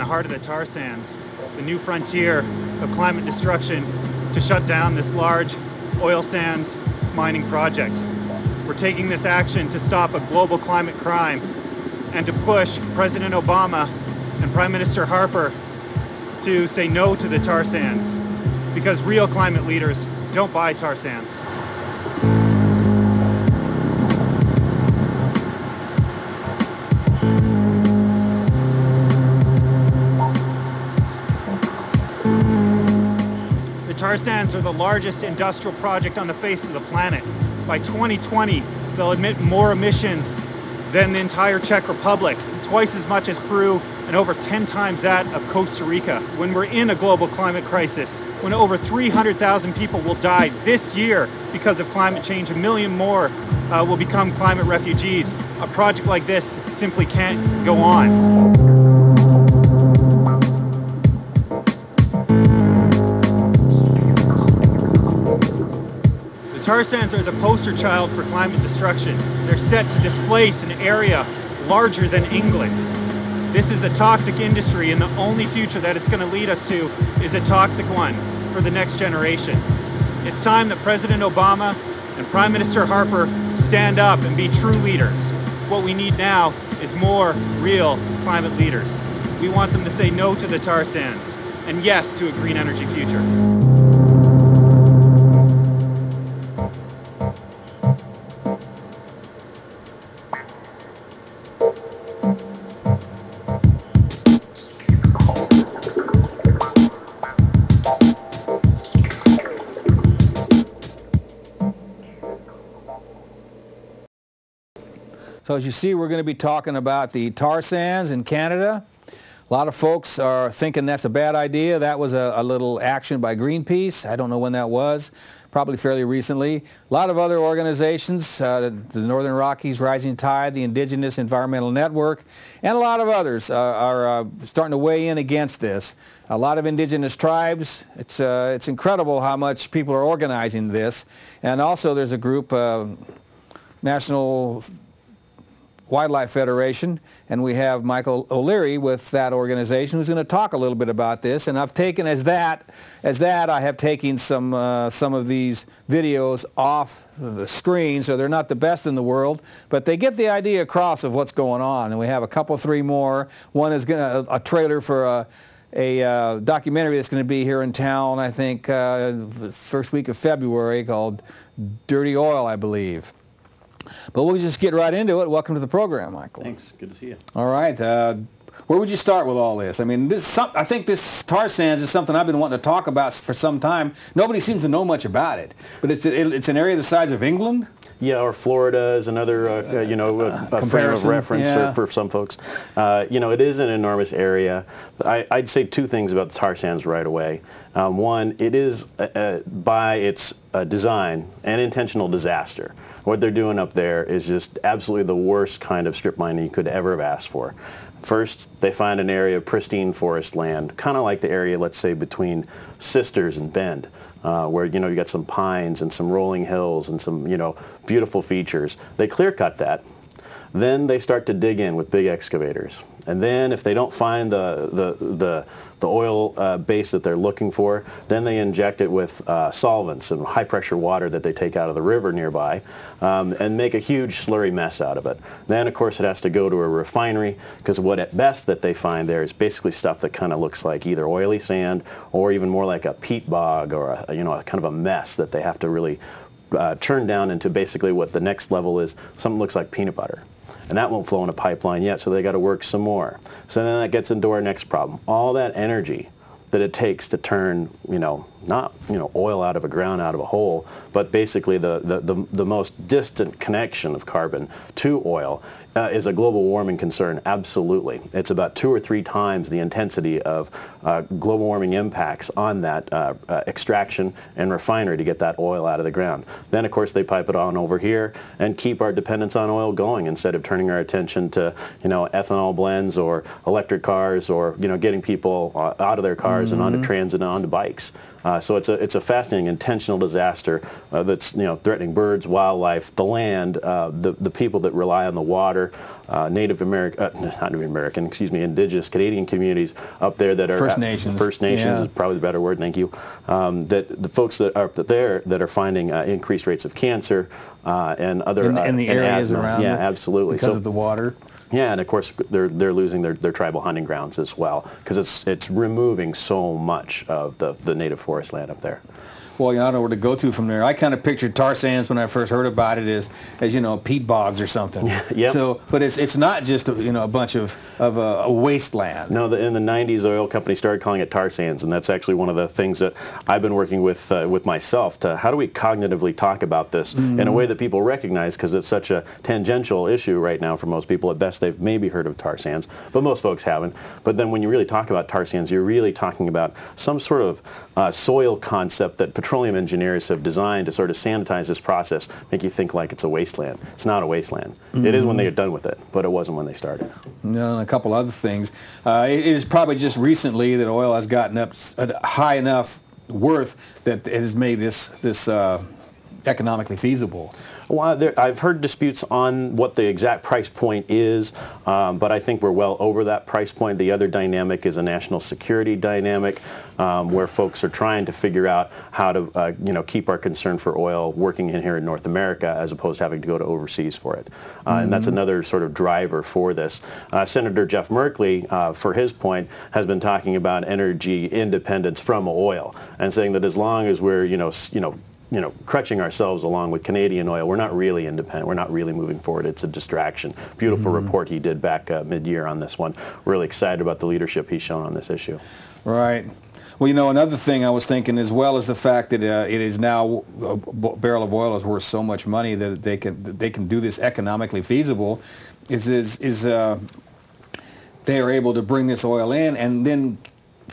heart of the tar sands, the new frontier of climate destruction, to shut down this large oil sands mining project. We're taking this action to stop a global climate crime and to push President Obama and Prime Minister Harper to say no to the tar sands, because real climate leaders don't buy tar sands. The tar sands are the largest industrial project on the face of the planet. By 2020, they'll emit more emissions than the entire Czech Republic, twice as much as Peru, and over 10 times that of Costa Rica. When we're in a global climate crisis, when over 300,000 people will die this year because of climate change, 1 million more will become climate refugees, a project like this simply can't go on. The tar sands are the poster child for climate destruction. They're set to displace an area larger than England. This is a toxic industry, and the only future that it's going to lead us to is a toxic one for the next generation. It's time that President Obama and Prime Minister Harper stand up and be true leaders. What we need now is more real climate leaders. We want them to say no to the tar sands and yes to a green energy future. So as you see, we're going to be talking about the tar sands in Canada. A lot of folks are thinking that's a bad idea. That was a little action by Greenpeace. I don't know when that was, probably fairly recently. A lot of other organizations, the Northern Rockies Rising Tide, the Indigenous Environmental Network, and a lot of others are starting to weigh in against this. A lot of indigenous tribes. It's incredible how much people are organizing this. And also there's a group, National Wildlife Federation, and we have Michael O'Leary with that organization who's going to talk a little bit about this. And I've taken as that I have taken some of these videos off the screen, so they're not the best in the world, but they get the idea across of what's going on. And we have a couple, 3 more. One is a trailer for a documentary that's going to be here in town, I think, the first week of February, called Dirty Oil, I believe. But we'll just get right into it. Welcome to the program, Michael. Thanks. Good to see you. All right. Where would you start with all this? I mean, I think this tar sands is something I've been wanting to talk about for some time. Nobody seems to know much about it, but it's an area the size of England. Yeah, or Florida is another, a frame of reference for some folks. It is an enormous area. I'd say 2 things about the tar sands right away. One, it is, by its design, an intentional disaster. What they're doing up there is just absolutely the worst kind of strip mining you could ever have asked for. First, they find an area of pristine forest land, kind of like the area, let's say, between Sisters and Bend, where, you got some pines and some rolling hills and some, beautiful features. They clear cut that. Then they start to dig in with big excavators. And then if they don't find the oil base that they're looking for, then they inject it with solvents and high pressure water that they take out of the river nearby, and make a huge slurry mess out of it. Then of course it has to go to a refinery, because what at best that they find there is basically stuff that kind of looks like either oily sand or even more like a peat bog, or a kind of a mess that they have to really turn down into basically what the next level is, something that looks like peanut butter. And that won't flow in a pipeline yet, so they got to work some more. So then that gets into our next problem. All that energy that it takes to turn, not oil out of a ground, out of a hole, but basically the most distant connection of carbon to oil is a global warming concern, absolutely. It's about 2 or 3 times the intensity of global warming impacts on that extraction and refinery to get that oil out of the ground. Then, of course, they pipe it on over here and keep our dependence on oil going instead of turning our attention to, ethanol blends or electric cars, or, getting people out of their cars and onto transit and onto bikes. So it's a fascinating intentional disaster that's threatening birds, wildlife, the land, the people that rely on the water broader Native American, not Native American, excuse me, Indigenous Canadian communities up there that are First Nations. First Nations is probably the better word. Thank you. That the folks that are up there that are finding increased rates of cancer and other in the areas asthma. around. Yeah, absolutely. Because of the water. Yeah, and of course they're losing their tribal hunting grounds as well, because it's removing so much of the native forest land up there. Well, I don't know where to go to from there. I kind of pictured tar sands when I first heard about it as you know, peat bogs or something. Yep. So, but it's not just a bunch of a wasteland. No, in the 90s, oil companies started calling it tar sands, and that's actually one of the things that I've been working with myself to how do we cognitively talk about this in a way that people recognize, because it's such a tangential issue right now for most people. At best, they've maybe heard of tar sands, but most folks haven't. But then when you really talk about tar sands, you're really talking about some sort of soil concept that petroleum engineers have designed to sort of sanitize this process, make you think like it's a wasteland. It's not a wasteland. It is when they get done with it, but it wasn't when they started. No, and a couple other things. It is probably just recently that oil has gotten up a high enough worth that it has made this economically feasible. Well, I've heard disputes on what the exact price point is, but I think we're well over that price point. The other dynamic is a national security dynamic, where folks are trying to figure out how to keep our concern for oil working in here in North America, as opposed to having to go to overseas for it. And that's another sort of driver for this. Senator Jeff Merkley, for his point, has been talking about energy independence from oil, and saying that as long as we're crutching ourselves along with Canadian oil, we're not really independent. We're not really moving forward. It's a distraction. Beautiful report he did back mid-year on this one. Really excited about the leadership he's shown on this issue. Right. Well, another thing I was thinking, as well as the fact that it is now a barrel of oil is worth so much money that they can do this economically feasible, is they are able to bring this oil in and then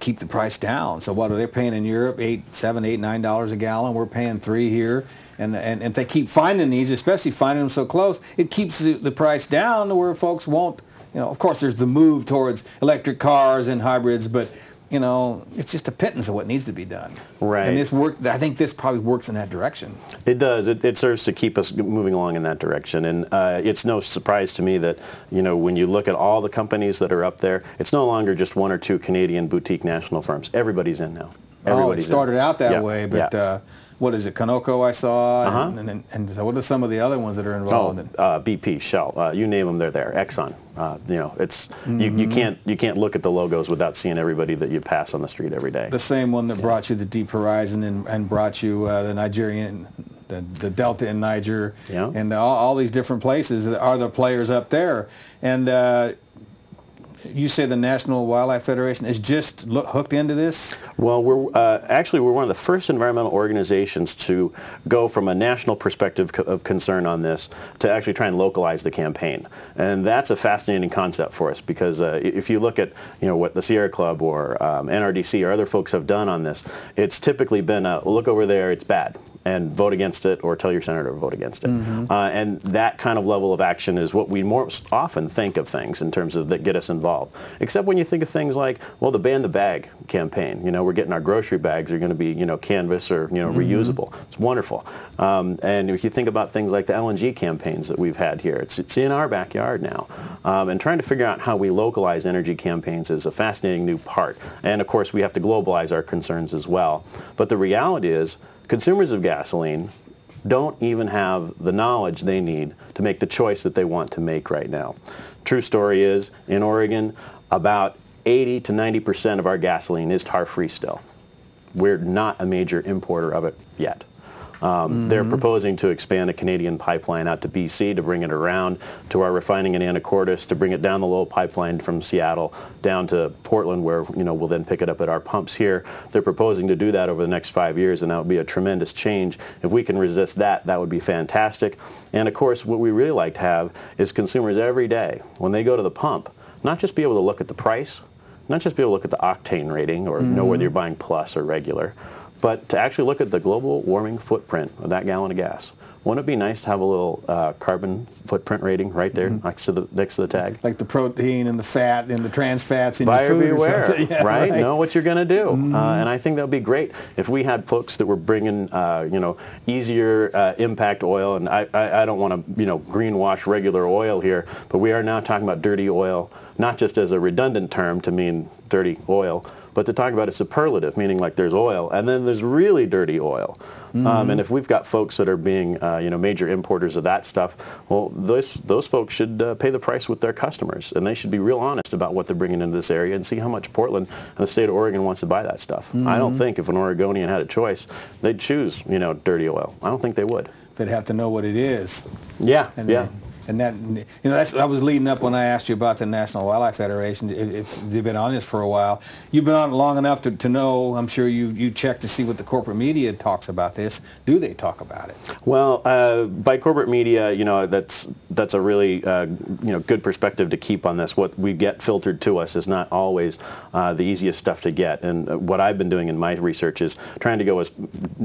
keep the price down. So what are they paying in Europe? $7, $8, $9 a gallon. We're paying $3 here. And if they keep finding these, especially finding them so close, it keeps the price down to where folks won't, of course there's the move towards electric cars and hybrids, but it's just a pittance of what needs to be done. Right. And I think this probably works in that direction. It does. It serves to keep us moving along in that direction. And it's no surprise to me that, when you look at all the companies that are up there, it's no longer just one or two Canadian boutique national firms. Everybody's in now. It started out that way, but what is it, Conoco I saw, and so what are some of the other ones that are involved? BP, Shell, you name them, they're there. Exxon, it's you can't look at the logos without seeing everybody that you pass on the street every day. The same one that brought you the Deep Horizon and brought you the Nigerian, the Delta in Niger, and all these different places are the players up there. And you say the National Wildlife Federation is just hooked into this? Well, we're one of the first environmental organizations to go from a national perspective of concern on this to actually try and localize the campaign. And that's a fascinating concept for us, because if you look at what the Sierra Club or NRDC or other folks have done on this, it's typically been look over there, it's bad, and vote against it, or tell your senator to vote against it. And that kind of level of action is what we most often think of things in terms of that get us involved. Except when you think of things like, well, the Ban the Bag campaign. We're getting our grocery bags are going to be, canvas or, reusable. It's wonderful. And if you think about things like the LNG campaigns that we've had here, it's in our backyard now. And trying to figure out how we localize energy campaigns is a fascinating new part. And of course, we have to globalize our concerns as well. But the reality is, consumers of gasoline don't even have the knowledge they need to make the choice that they want to make right now. True story is, in Oregon, about 80 to 90% of our gasoline is tar-free still. We're not a major importer of it yet. They're proposing to expand a Canadian pipeline out to BC to bring it around to our refining in Anacortes, to bring it down the Lowell pipeline from Seattle down to Portland, where we'll then pick it up at our pumps here. They're proposing to do that over the next 5 years, and that would be a tremendous change. If we can resist that, that would be fantastic. And of course, what we really like to have is consumers every day, when they go to the pump, not just be able to look at the price, not just be able to look at the octane rating or know whether you're buying plus or regular, but to actually look at the global warming footprint of that gallon of gas. wouldn't it be nice to have a little carbon footprint rating right there next to the tag? Like the protein and the fat and the trans fats in Buyer your food beware, or something. Yeah, right? Know what you're going to do. And I think that would be great if we had folks that were bringing, easier impact oil. And I don't want to, greenwash regular oil here, but we are now talking about dirty oil, not just as a redundant term to mean dirty oil, but to talk about a superlative, meaning like there's oil, and then there's really dirty oil. And if we've got folks that are being, major importers of that stuff, well, those folks should pay the price with their customers, and they should be real honest about what they're bringing into this area and see how much Portland and the state of Oregon wants to buy that stuff. I don't think if an Oregonian had a choice, they'd choose, dirty oil. I don't think they would. They'd have to know what it is. Yeah, yeah. And that, I was leading up when I asked you about the National Wildlife Federation. They've been on this for a while. You've been on it long enough to know, I'm sure you check to see what the corporate media talks about this. Do they talk about it? Well, by corporate media, that's a really, good perspective to keep on this. What we get filtered to us is not always the easiest stuff to get. And what I've been doing in my research is trying to go as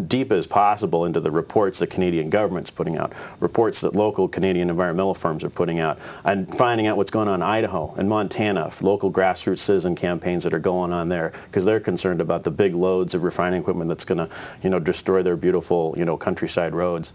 deep as possible into the reports the Canadian government's putting out, reports that local Canadian environmental firms are putting out, and finding out what's going on in Idaho and Montana, local grassroots citizen campaigns that are going on there, because they're concerned about the big loads of refining equipment that's going to, destroy their beautiful, countryside roads.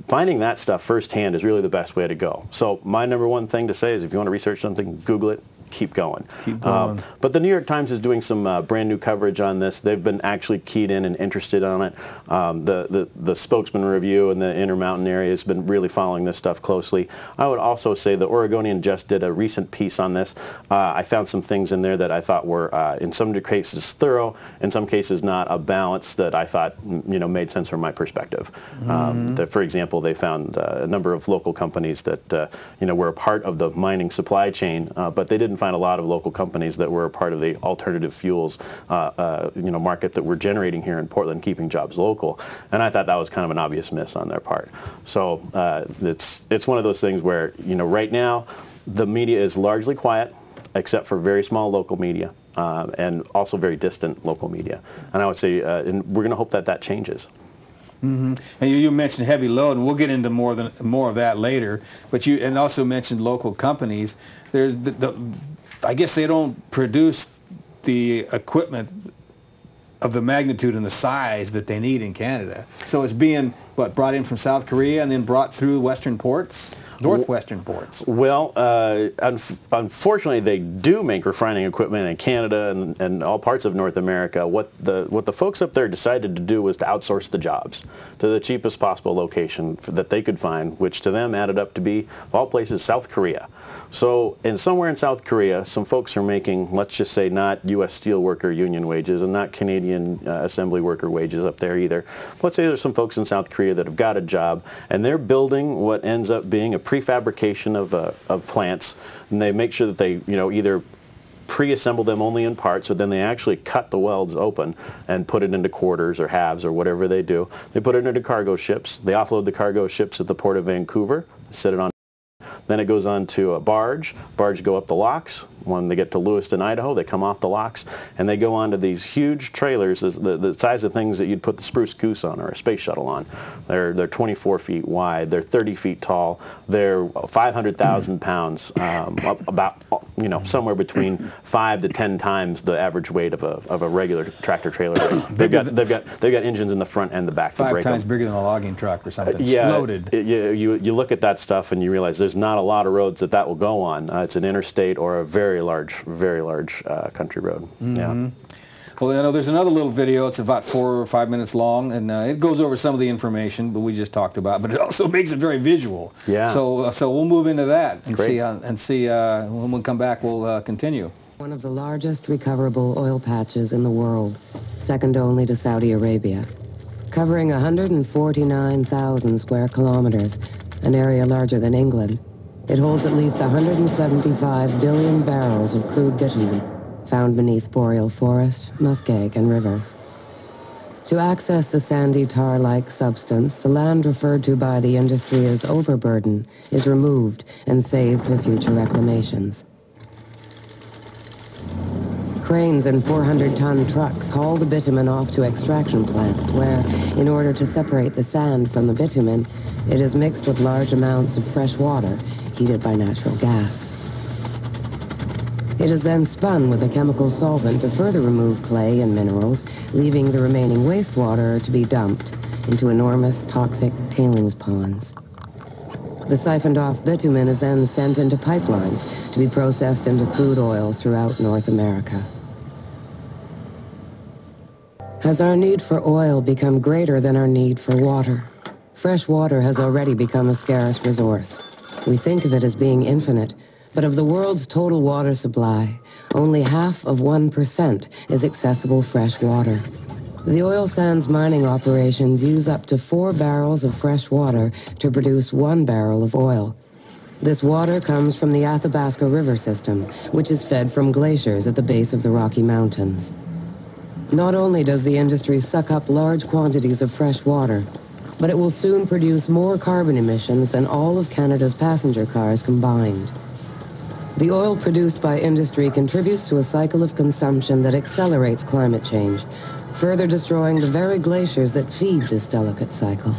Finding that stuff firsthand is really the best way to go. So my number one thing to say is if you want to research something, Google it. Keep going. Keep going. But the New York Times is doing some brand new coverage on this. They've been actually keyed in and interested on it. The Spokesman Review in the Intermountain area has been really following this stuff closely. I would also say the Oregonian just did a recent piece on this. I found some things in there that I thought were in some cases thorough, in some cases not a balance that I thought made sense from my perspective. For example, they found a number of local companies that were a part of the mining supply chain, but they didn't find a lot of local companies that were a part of the alternative fuels market that we're generating here in Portland, keeping jobs local. And I thought that was kind of an obvious miss on their part. So it's one of those things where right now the media is largely quiet, except for very small local media and also very distant local media. And I would say and we're going to hope that changes. And you mentioned heavy load, and we'll get into more of that later. But you also mentioned local companies. There's I guess they don't produce the equipment of the magnitude and the size that they need in Canada. So it's being brought in from South Korea and then brought through Western ports. Northwestern ports. Well, unfortunately, they do make refining equipment in Canada and all parts of North America. What the folks up there decided to do was to outsource the jobs to the cheapest possible location that they could find, which to them added up to be, of all places, South Korea. So somewhere in South Korea, some folks are making, let's just say, not U.S. steelworker union wages and not Canadian assembly worker wages up there either. Let's say there's some folks in South Korea that have got a job, and they're building what ends up being a prefabrication of plants, and they make sure that they either pre-assemble them only in parts, or then they actually cut the welds open and put it into quarters or halves or whatever they do. They put it into cargo ships. They offload the cargo ships at the port of Vancouver, set it on. Then it goes on to a barge. Barge go up the locks. When they get to Lewiston, Idaho, they come off the locks, and they go onto these huge trailers, the size of things that you'd put the Spruce Goose on or a space shuttle on. They're 24 feet wide. They're 30 feet tall. They're 500,000 pounds, about somewhere between 5 to 10 times the average weight of a regular tractor trailer. They've got engines in the front and the back to brake them. 5 times bigger than a logging truck or something. Yeah, loaded. You look at that stuff and you realize there's not a lot of roads that will go on. It's an interstate or a very large country road. Yeah. Well, there's another little video. It's about 4 or 5 minutes long, and it goes over some of the information that we just talked about, but it also makes it very visual. Yeah. So we'll move into that and Great. see when we come back. We'll continue. One of the largest recoverable oil patches in the world, second only to Saudi Arabia, covering 149,000 square kilometers, an area larger than England. It holds at least 175 billion barrels of crude bitumen found beneath boreal forest, muskeg, and rivers. To access the sandy tar-like substance, the land referred to by the industry as overburden is removed and saved for future reclamations. Cranes and 400-ton trucks haul the bitumen off to extraction plants where, in order to separate the sand from the bitumen, It is mixed with large amounts of fresh water, heated by natural gas. It is then spun with a chemical solvent to further remove clay and minerals, leaving the remaining wastewater to be dumped into enormous toxic tailings ponds. The siphoned-off bitumen is then sent into pipelines to be processed into crude oil throughout North America. Has our need for oil become greater than our need for water? Fresh water has already become a scarce resource. We think of it as being infinite, but of the world's total water supply, only half of 1% is accessible fresh water. The oil sands mining operations use up to 4 barrels of fresh water to produce 1 barrel of oil. This water comes from the Athabasca River system, which is fed from glaciers at the base of the Rocky Mountains. Not only does the industry suck up large quantities of fresh water, but it will soon produce more carbon emissions than all of Canada's passenger cars combined. The oil produced by industry contributes to a cycle of consumption that accelerates climate change, further destroying the very glaciers that feed this delicate cycle.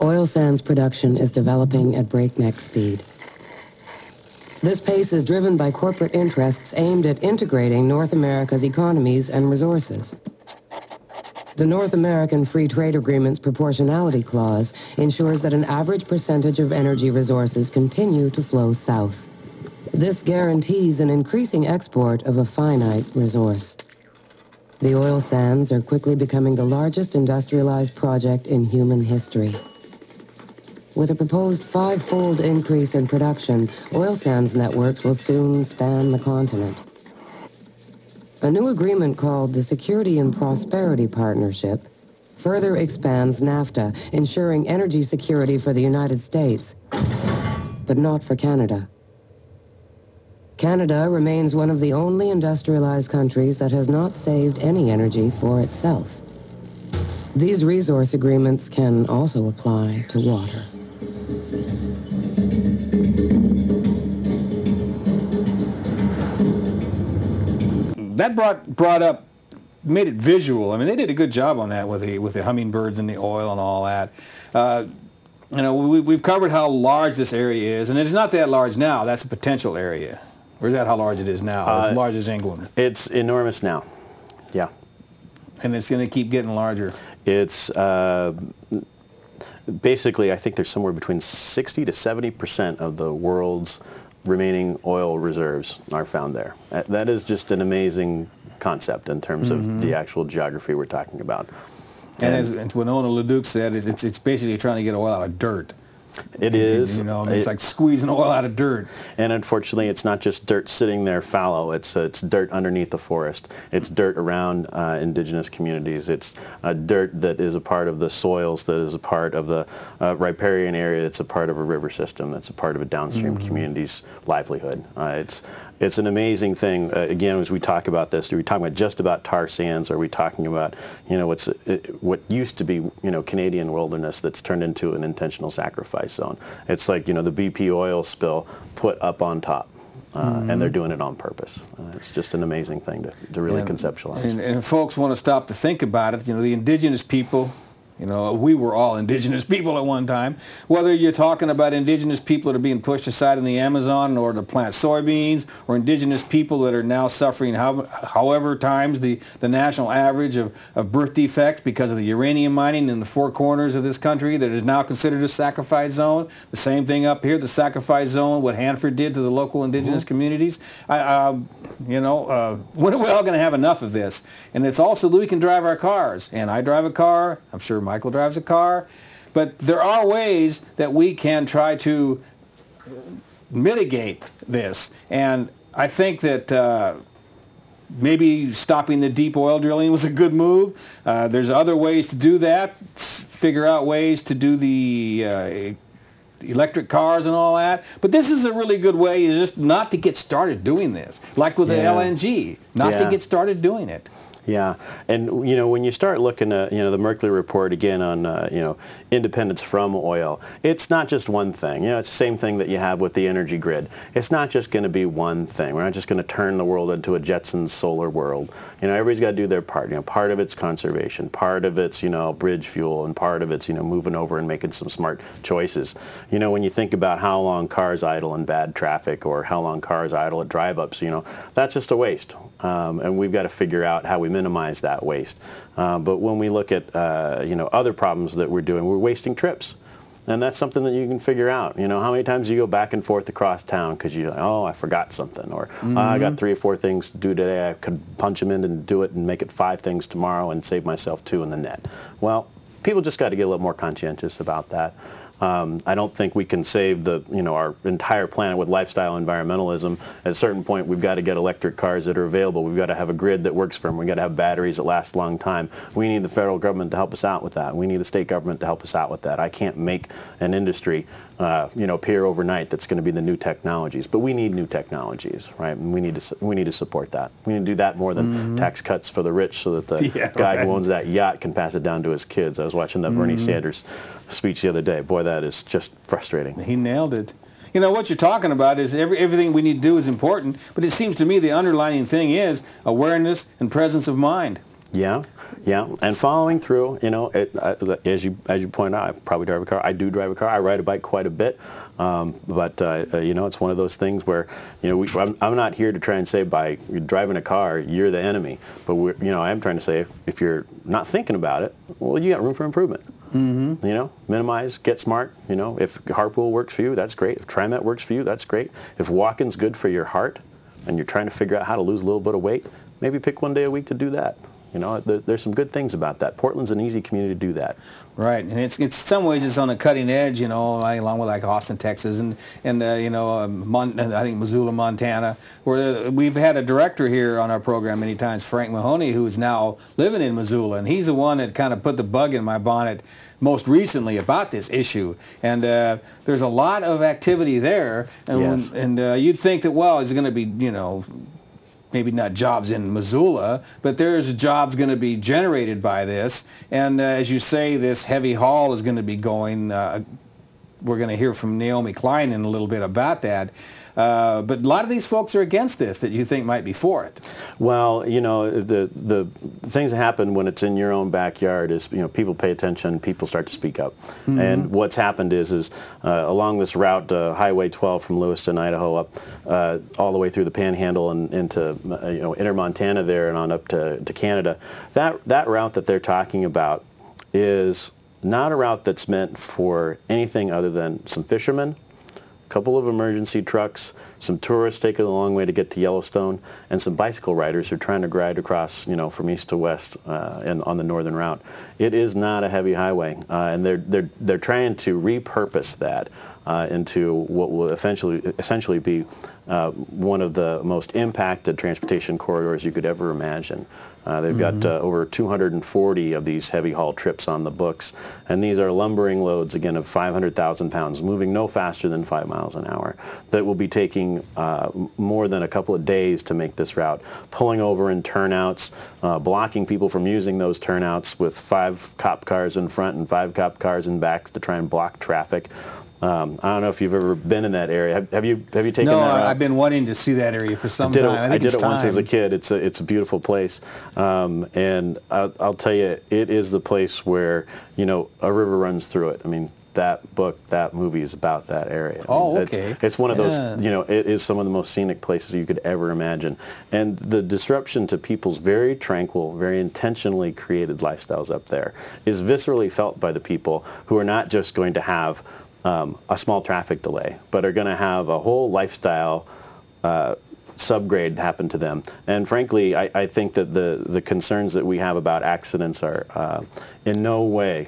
Oil sands production is developing at breakneck speed. This pace is driven by corporate interests aimed at integrating North America's economies and resources. The North American Free Trade Agreement's proportionality clause ensures that an average percentage of energy resources continue to flow south. This guarantees an increasing export of a finite resource. The oil sands are quickly becoming the largest industrialized project in human history. With a proposed 5-fold increase in production, oil sands networks will soon span the continent. A new agreement called the Security and Prosperity Partnership further expands NAFTA, ensuring energy security for the United States, but not for Canada. Canada remains one of the only industrialized countries that has not saved any energy for itself. These resource agreements can also apply to water. That brought up, made it visual. I mean, they did a good job on that with the hummingbirds and the oil and all that. You know, we've covered how large this area is, and it's not that large now. That's a potential area. Or is that how large it is now? As large as England? It's enormous now. Yeah. And it's going to keep getting larger. It's basically, I think there's somewhere between 60 to 70% of the world's remaining oil reserves are found there. That is just an amazing concept in terms of the actual geography we're talking about. And as Winona LaDuke said, it's basically trying to get oil out of dirt. It is. You know, I mean, it's like squeezing oil out of dirt. And unfortunately, it's not just dirt sitting there fallow. It's dirt underneath the forest. It's dirt around indigenous communities. It's dirt that is a part of the soils, that is a part of the riparian area, that's a part of a river system, that's a part of a downstream community's livelihood. It's an amazing thing. Again, as we talk about this, are we talking about just about tar sands? Are we talking about, you know, what used to be, you know, Canadian wilderness that's turned into an intentional sacrifice zone? It's like, you know, the BP oil spill put up on top. And they're doing it on purpose. It's just an amazing thing to really conceptualize. And if folks want to stop to think about it, you know, the indigenous people, you know, we were all indigenous people at one time. Whether you're talking about indigenous people that are being pushed aside in the Amazon in order to plant soybeans, or indigenous people that are now suffering however times the national average of birth defects because of the uranium mining in the 4 corners of this country that is now considered a sacrifice zone. The same thing up here, the sacrifice zone, what Hanford did to the local indigenous communities. You know, when are we all going to have enough of this? And it's also that we can drive our cars. And I drive a car. I'm sure Michael drives a car. But there are ways that we can try to mitigate this. And I think that maybe stopping the deep oil drilling was a good move. There's other ways to do that. Figure out ways to do the electric cars and all that. But this is a really good way, is just not to get started doing this. Like with the LNG, not to get started doing it. Yeah, and when you start looking at the Merkley report again on independence from oil, it's not just one thing. It's the same thing that you have with the energy grid. It's not just going to be one thing. We're not just going to turn the world into a Jetsons solar world. Everybody's got to do their part. Part of it's conservation, part of it's bridge fuel, and part of it's moving over and making some smart choices. When you think about how long cars idle in bad traffic or how long cars idle at drive-ups, that's just a waste. And we've got to figure out how we minimize that waste. But when we look at other problems that we're doing, we're wasting trips. And that's something that you can figure out. How many times you go back and forth across town because I forgot something, or I got 3 or 4 things to do today. I could punch them in and do it and make it 5 things tomorrow and save myself 2 in the net. Well, people just got to get a little more conscientious about that. I don't think we can save our entire planet with lifestyle environmentalism. At a certain point, we've got to get electric cars that are available. We've got to have a grid that works for them. We've got to have batteries that last a long time. We need the federal government to help us out with that. We need the state government to help us out with that. I can't make an industry appear overnight that's going to be the new technologies, but we need new technologies, right? And we need to support that. We need to do that more than tax cuts for the rich, so that the guy who owns that yacht can pass it down to his kids. I was watching the Bernie Sanders speech the other day. Boy, that is just frustrating. He nailed it. What you're talking about is everything we need to do is important, but it seems to me the underlying thing is awareness and presence of mind. Yeah, and following through. As you pointed out, I probably drive a car. I do drive a car. I ride a bike quite a bit, but it's one of those things where I'm not here to try and say by driving a car you're the enemy, but I am trying to say if you're not thinking about it, well, you got room for improvement. Minimize, get smart. If Harpool works for you, that's great. If TriMet works for you, that's great. If walking's good for your heart, and you're trying to figure out how to lose a little bit of weight, maybe pick 1 day a week to do that. There's some good things about that. Portland's an easy community to do that. Right, and it's in some ways it's on the cutting edge, along with like Austin, Texas, and I think Missoula, Montana, where we've had a director here on our program many times, Frank Mahoney, who's now living in Missoula, and he's the one that kind of put the bug in my bonnet most recently about this issue. And there's a lot of activity there, and, yes. You'd think that, well, it's going to be, maybe not jobs in Missoula, but there's jobs going to be generated by this. And as you say, this heavy haul is going to be going. We're going to hear from Naomi Klein in a little bit about that. But a lot of these folks are against this that you think might be for it. Well, the things that happen when it's in your own backyard is, people pay attention, people start to speak up. And what's happened is along this route, Highway 12 from Lewiston, Idaho, up all the way through the Panhandle and into inner Montana there and on up to Canada, that route that they're talking about is not a route that's meant for anything other than some fishermen, couple of emergency trucks, some tourists taking a long way to get to Yellowstone, and some bicycle riders who are trying to ride across, from east to west and on the northern route. It is not a heavy highway, and they're trying to repurpose that into what will essentially be one of the most impacted transportation corridors you could ever imagine. They've got over 240 of these heavy haul trips on the books, and these are lumbering loads, again, of 500,000 pounds, moving no faster than 5 miles an hour, that will be taking more than a couple of days to make this route, pulling over in turnouts, blocking people from using those turnouts with 5 cop cars in front and 5 cop cars in back to try and block traffic. I don't know if you've ever been in that area. Have you taken that route? No, I've been wanting to see that area for some time. I did it once as a kid. It's a beautiful place, and I'll tell you, it is the place where a river runs through it. I mean, that book, that movie is about that area. Okay. It's one of those. It is some of the most scenic places you could ever imagine, and the disruption to people's very tranquil, very intentionally created lifestyles up there is viscerally felt by the people who are not just going to have a small traffic delay, but are going to have a whole lifestyle subgrade happen to them. And frankly, I think that the concerns that we have about accidents are in no way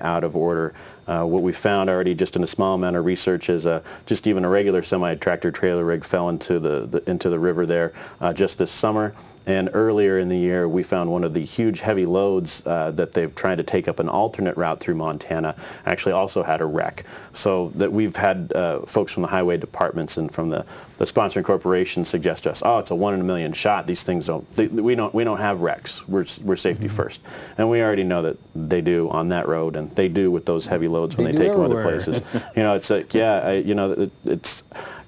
out of order. What we found already just in a small amount of research is just even a regular semi-tractor trailer rig fell into the river there just this summer. And earlier in the year, we found one of the huge heavy loads that they've tried to take up an alternate route through Montana actually also had a wreck. So that we've had folks from the highway departments and from the sponsoring corporations suggest to us, oh, it's a 1 in a million shot. These things we don't have wrecks. We're safety first, and we already know that they do on that road, and they do with those heavy loads when they take them other places. It's like,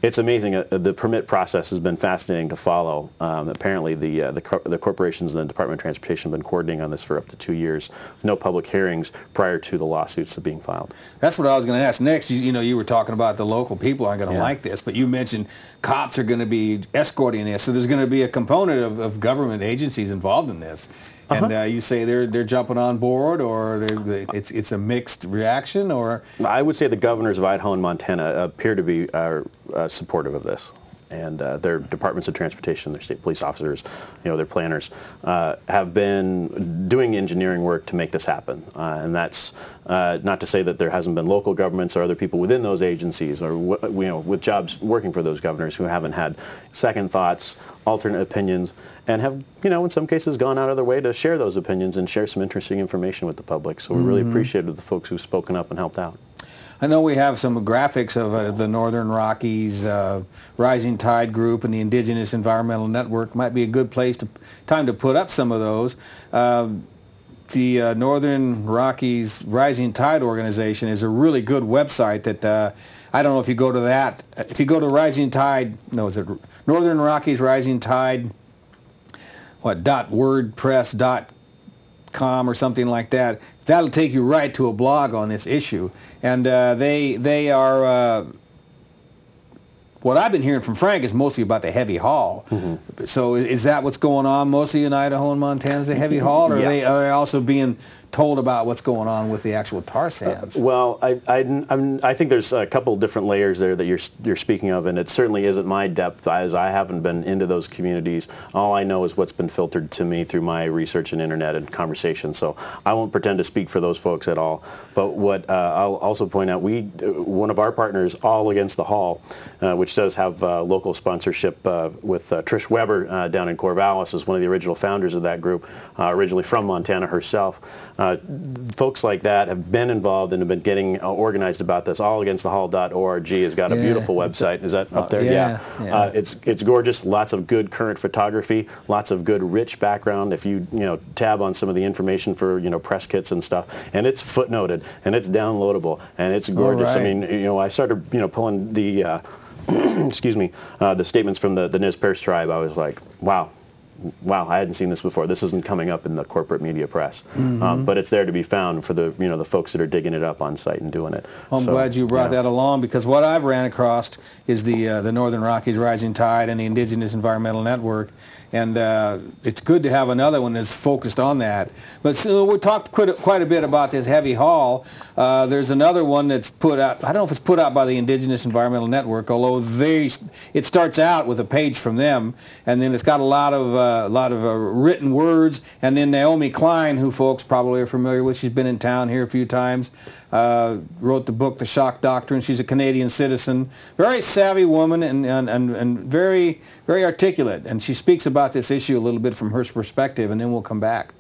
it's amazing. The permit process has been fascinating to follow. Apparently, the corporations and the Department of Transportation have been coordinating on this for up to 2 years. No public hearings prior to the lawsuits being filed. That's what I was going to ask next. You were talking about the local people aren't going to like this, but you mentioned cops are going to be escorting this, so there's going to be a component of government agencies involved in this. And you say they're jumping on board, or it's a mixed reaction, or? I would say the governors of Idaho and Montana appear to be supportive of this, and their departments of transportation, their state police officers, their planners, have been doing engineering work to make this happen. And that's not to say that there hasn't been local governments or other people within those agencies or with jobs working for those governors who haven't had second thoughts, alternate opinions, and have, in some cases gone out of their way to share those opinions and share some interesting information with the public. So we're really appreciative of the folks who've spoken up and helped out. I know we have some graphics of the Northern Rockies Rising Tide Group and the Indigenous Environmental Network. Might be a good time to put up some of those. The Northern Rockies Rising Tide organization is a really good website that I don't know if you go to that. If you go to Rising Tide, is it Northern Rockies Rising Tide, .wordpress.com or something like that, that'll take you right to a blog on this issue. And they are, what I've been hearing from Frank is mostly about the heavy haul. So is that what's going on mostly in Idaho and Montana, is the heavy haul, or are they also being told about what's going on with the actual tar sands? Well, I think there's a couple different layers there that you're speaking of, and it certainly isn't my depth, as I haven't been into those communities. All I know is what's been filtered to me through my research and internet and conversation, so I won't pretend to speak for those folks at all. But what I'll also point out, one of our partners, All Against the Haul, which does have local sponsorship with Trish Weber down in Corvallis, is one of the original founders of that group, originally from Montana herself. Folks like that have been involved and have been getting organized about this. AllAgainstTheHall.org has got a beautiful website. Is that up there? Yeah. It's gorgeous. Lots of good current photography. Lots of good rich background. If you tab on some of the information for press kits and stuff, and it's footnoted and it's downloadable and it's gorgeous. I mean, I started pulling the excuse me, the statements from the Nez Perce tribe. I was like, wow, I hadn't seen this before. This isn't coming up in the corporate media press, but it's there to be found for the the folks that are digging it up on site and doing it. Well, I'm glad you brought that along, because what I've ran across is the Northern Rockies Rising Tide and the Indigenous Environmental Network, and it's good to have another one that's focused on that. But we talked quite a bit about this heavy haul. There's another one that's put out. I don't know if it's put out by the Indigenous Environmental Network, although it starts out with a page from them, and then it's got a lot of written words. And then Naomi Klein, who folks probably are familiar with, she's been in town here a few times, wrote the book The Shock Doctrine. She's a Canadian citizen, very savvy woman, and very, very articulate, and she speaks about this issue a little bit from her perspective, and then we'll come back.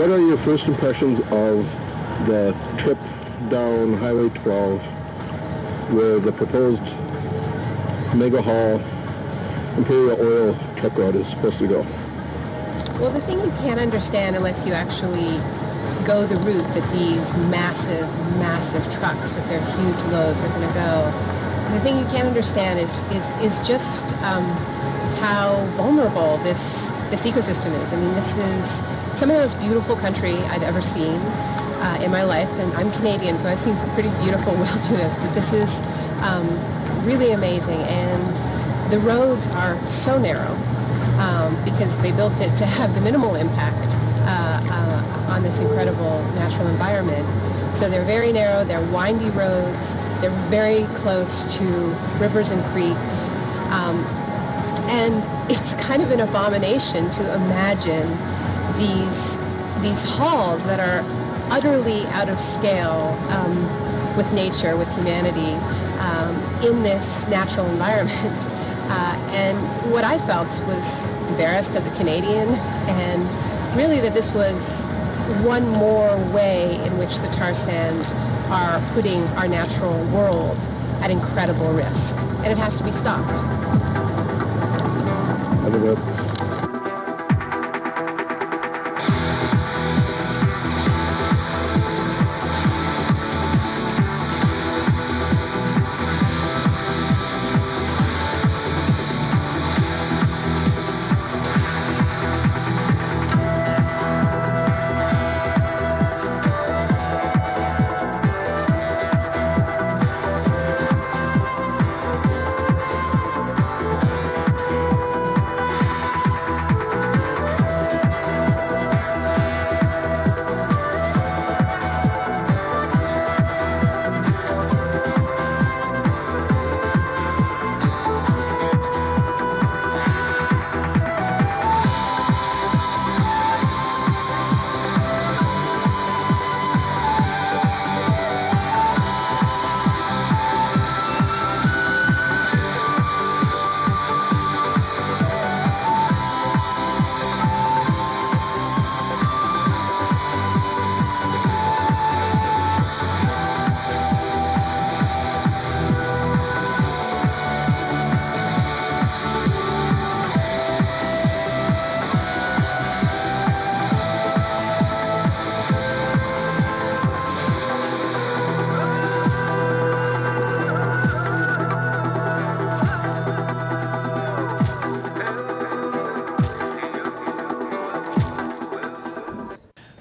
What are your first impressions of the trip down Highway 12 where the proposed mega haul Imperial Oil truck route is supposed to go? Well, the thing you can't understand unless you actually go the route that these massive, massive trucks with their huge loads are going to go, the thing you can't understand is just how vulnerable this ecosystem is. I mean, this is some of the most beautiful country I've ever seen in my life, and I'm Canadian, so I've seen some pretty beautiful wilderness, but this is really amazing, and the roads are so narrow because they built it to have the minimal impact on this incredible natural environment. So they're very narrow, they're windy roads, they're very close to rivers and creeks, and it's kind of an abomination to imagine these hauls that are utterly out of scale with nature, with humanity, in this natural environment. And what I felt was embarrassed as a Canadian, and really that this was one more way in which the tar sands are putting our natural world at incredible risk, and it has to be stopped. Other words.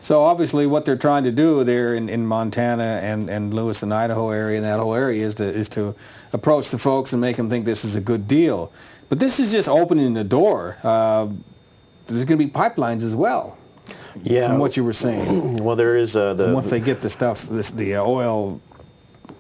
So obviously what they're trying to do there in Montana and Lewis and Idaho area and that whole area is to approach the folks and make them think this is a good deal. But this is just opening the door. There's going to be pipelines as well. Yeah. From what you were saying. Well, there is once they get the stuff, the oil,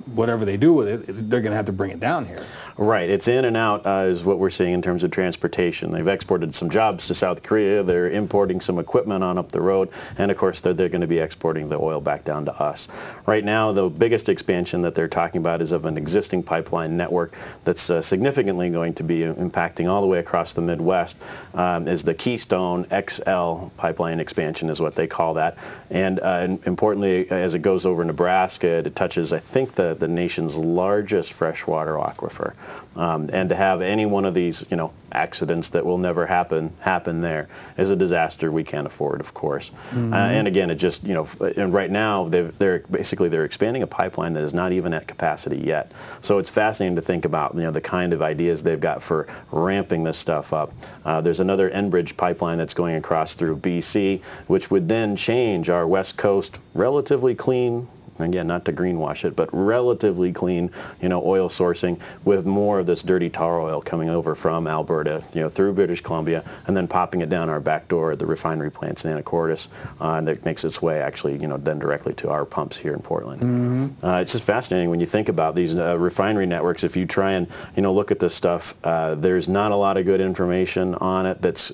whatever they do with it, they're going to have to bring it down here. Right. It's in and out is what we're seeing in terms of transportation. They've exported some jobs to South Korea. They're importing some equipment on up the road. And, of course, they're going to be exporting the oil back down to us. Right now, the biggest expansion that they're talking about is of an existing pipeline network that's significantly going to be impacting all the way across the Midwest, is the Keystone XL pipeline expansion is what they call that. And importantly, as it goes over Nebraska, it touches, I think, the nation's largest freshwater aquifer. And to have any one of these, accidents that will never happen there is a disaster we can't afford, of course. Mm-hmm. And again, it just, and right now they're expanding a pipeline that is not even at capacity yet. So it's fascinating to think about, the kind of ideas they've got for ramping this stuff up. There's another Enbridge pipeline that's going across through BC, which would then change our West Coast relatively clean, again, not to greenwash it, but relatively clean, oil sourcing with more of this dirty tar oil coming over from Alberta, through British Columbia, and then popping it down our back door at the refinery plants in Anacortes, and that makes its way actually, then directly to our pumps here in Portland. Mm-hmm. It's just fascinating when you think about these refinery networks. If you try and, look at this stuff, there's not a lot of good information on it that's,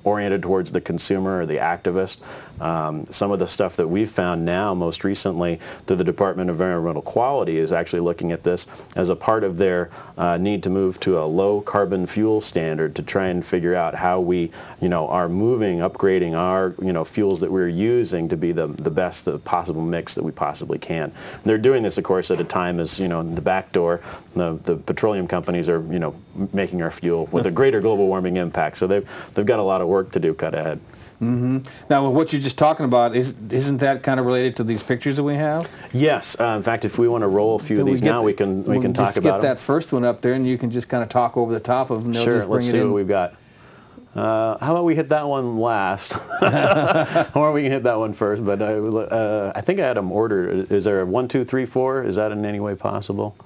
oriented towards the consumer or the activist. Some of the stuff that we've found now, most recently through the Department of Environmental Quality, is actually looking at this as a part of their need to move to a low carbon fuel standard to try and figure out how we, are moving, upgrading our, fuels that we're using to be the best possible mix that we possibly can. And they're doing this, of course, at a time as, in the back door, the petroleum companies are, making our fuel with a greater global warming impact. So they've got a lot of work to do cut ahead. Mm-hmm. Now, what you're just talking about, isn't that kind of related to these pictures that we have? Yes. In fact, if we want to roll a few of these now, we can talk about them. Just get that first one up there, and you can just kind of talk over the top of them. Sure. Let's see what we've got. How about we hit that one last, or we can hit that one first? But I think I had them ordered. Is there a 1, 2, 3, 4? Is that in any way possible?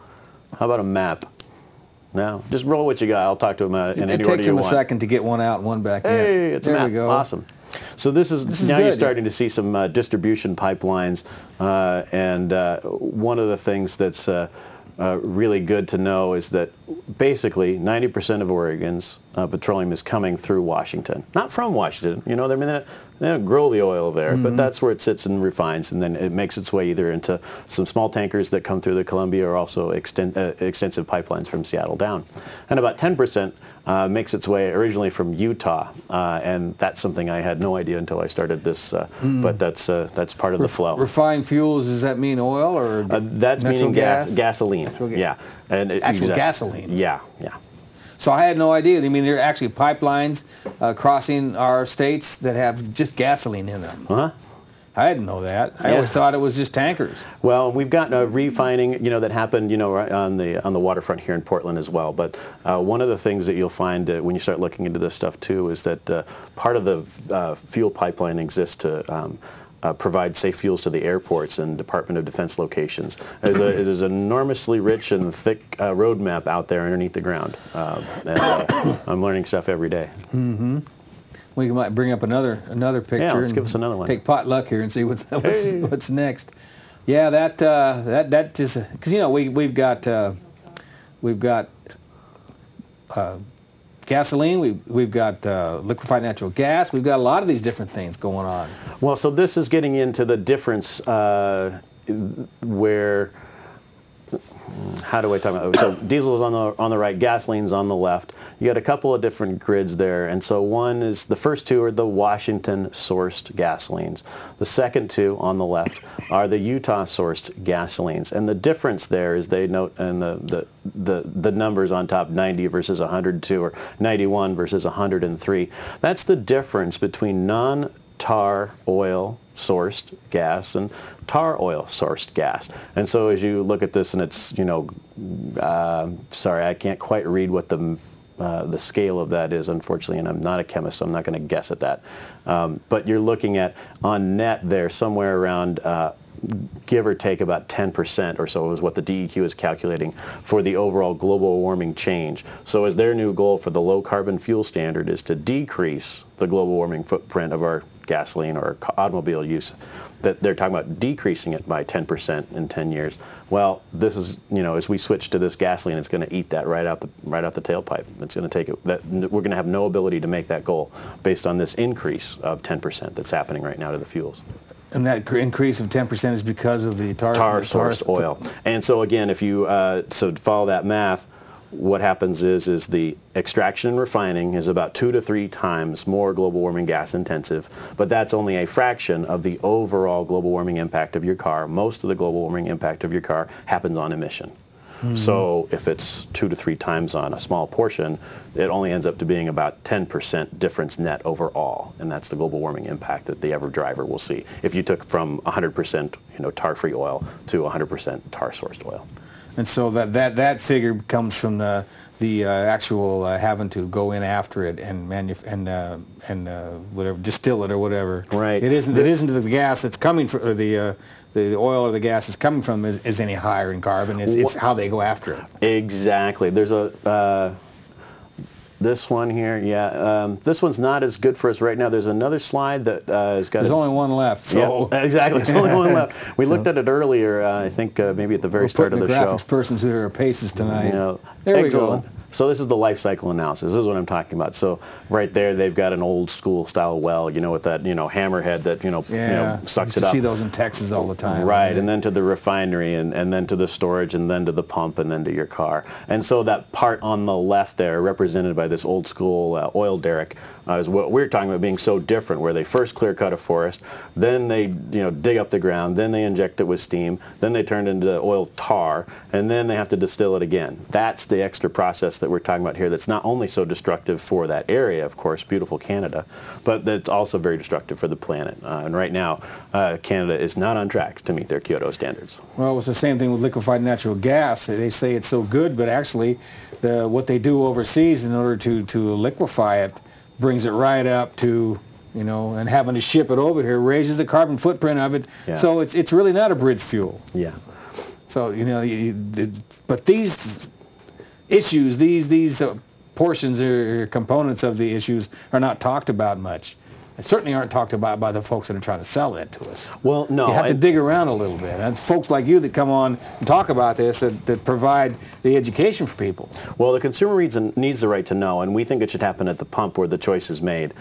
How about a map? No, just roll what you got. I'll talk to them in any order you want. It takes them a second to get one out and one back in. Hey, it's a map. There we go. Awesome. So this is now good. You're starting to see some distribution pipelines, and one of the things that's really good to know is that basically 90% of Oregon's petroleum is coming through Washington, not from Washington. They don't grow the oil there, but that's where it sits and refines, and then it makes its way either into some small tankers that come through the Columbia or also extensive pipelines from Seattle down. And about 10% makes its way originally from Utah, and that's something I had no idea until I started this, but that's part of the flow. Refined fuels, does that mean oil or that's meaning gasoline. Yeah. And actual gasoline. Yeah. So I had no idea. I mean, there are actually pipelines crossing our states that have just gasoline in them. Uh-huh. I didn't know that. I always thought it was just tankers. Well, we've got refining, that happened, right on the waterfront here in Portland as well. But one of the things that you'll find when you start looking into this stuff too is that part of the fuel pipeline exists to provide safe fuels to the airports and Department of Defense locations. There's an enormously rich and thick roadmap out there underneath the ground, and I'm learning stuff every day. Mm-hmm. We might bring up another picture. Yeah, let's give us another one. Take potluck here and see what's next. Yeah, that is because we've got gasoline, we've got liquefied natural gas, we've got a lot of these different things going on. Well, so this is getting into the difference where, how do I talk about it? So diesel is on the right, gasoline's on the left. You got a couple of different grids there, and so one is, the first two are the Washington-sourced gasolines. The second two on the left are the Utah-sourced gasolines, and the difference there is they note in the numbers on top, 90 versus 102, or 91 versus 103. That's the difference between non-tar oil sourced gas and tar oil sourced gas. And so as you look at this, and it's, sorry, I can't quite read what the scale of that is, unfortunately, and I'm not a chemist, so I'm not going to guess at that. But you're looking at, on net there, somewhere around give or take about 10% or so is what the DEQ is calculating for the overall global warming change. So as their new goal for the low carbon fuel standard is to decrease the global warming footprint of our gasoline or automobile use, that they're talking about decreasing it by 10% in 10 years. Well, this is, as we switch to this gasoline, it's going to eat that right out the tailpipe. It's going to take it, that we're going to have no ability to make that goal based on this increase of 10% that's happening right now to the fuels. And that increase of 10% is because of the tar sourced oil. And so again, if you so to follow that math, what happens is the extraction and refining is about 2 to 3 times more global warming gas intensive, but that's only a fraction of the overall global warming impact of your car. Most of the global warming impact of your car happens on emission. Mm-hmm. So if it's 2 to 3 times on a small portion, it only ends up to being about 10% difference net overall, and that's the global warming impact that the average driver will see if you took from 100% tar-free oil to 100% tar-sourced oil. And so that figure comes from the actual having to go in after it and whatever, distill it or whatever. Right. It isn't the gas that's coming from the oil or the gas that's coming from is any higher in carbon. It's how they go after it. Exactly. There's a this one here, yeah. This one's not as good for us right now. There's another slide that has got. There's only one left. So. Yeah, exactly. There's only one left. We looked at it earlier. I think maybe at the very start of the show. Graphics person through our paces tonight. Excellent. There we go. So this is the life cycle analysis. This is what I'm talking about. So right there, they've got an old school style well, you know, with that, you know, hammerhead that, you know, sucks it up. You see those in Texas all the time. Right, and then to the refinery, and then to the storage, and then to the pump, and then to your car. And so that part on the left there, represented by this old school oil derrick, is what we're talking about being so different, where they first clear cut a forest, then they, you know, dig up the ground, then they inject it with steam, then they turn it into oil tar, and then they have to distill it again. That's the extra process that we're talking about here, that's not only so destructive for that area, of course, beautiful Canada, but that's also very destructive for the planet. And right now, Canada is not on track to meet their Kyoto standards. Well, it's the same thing with liquefied natural gas. They say it's so good, but actually what they do overseas in order to liquefy it brings it right up to, you know, and having to ship it over here raises the carbon footprint of it. Yeah. So it's really not a bridge fuel. Yeah. So, you know, but these issues, these portions or components of the issues are not talked about much. They certainly aren't talked about by the folks that are trying to sell it to us. Well, no. You have to dig around a little bit. And it's folks like you that come on and talk about this that provide the education for people. Well, the consumer needs the right to know, and we think it should happen at the pump where the choice is made.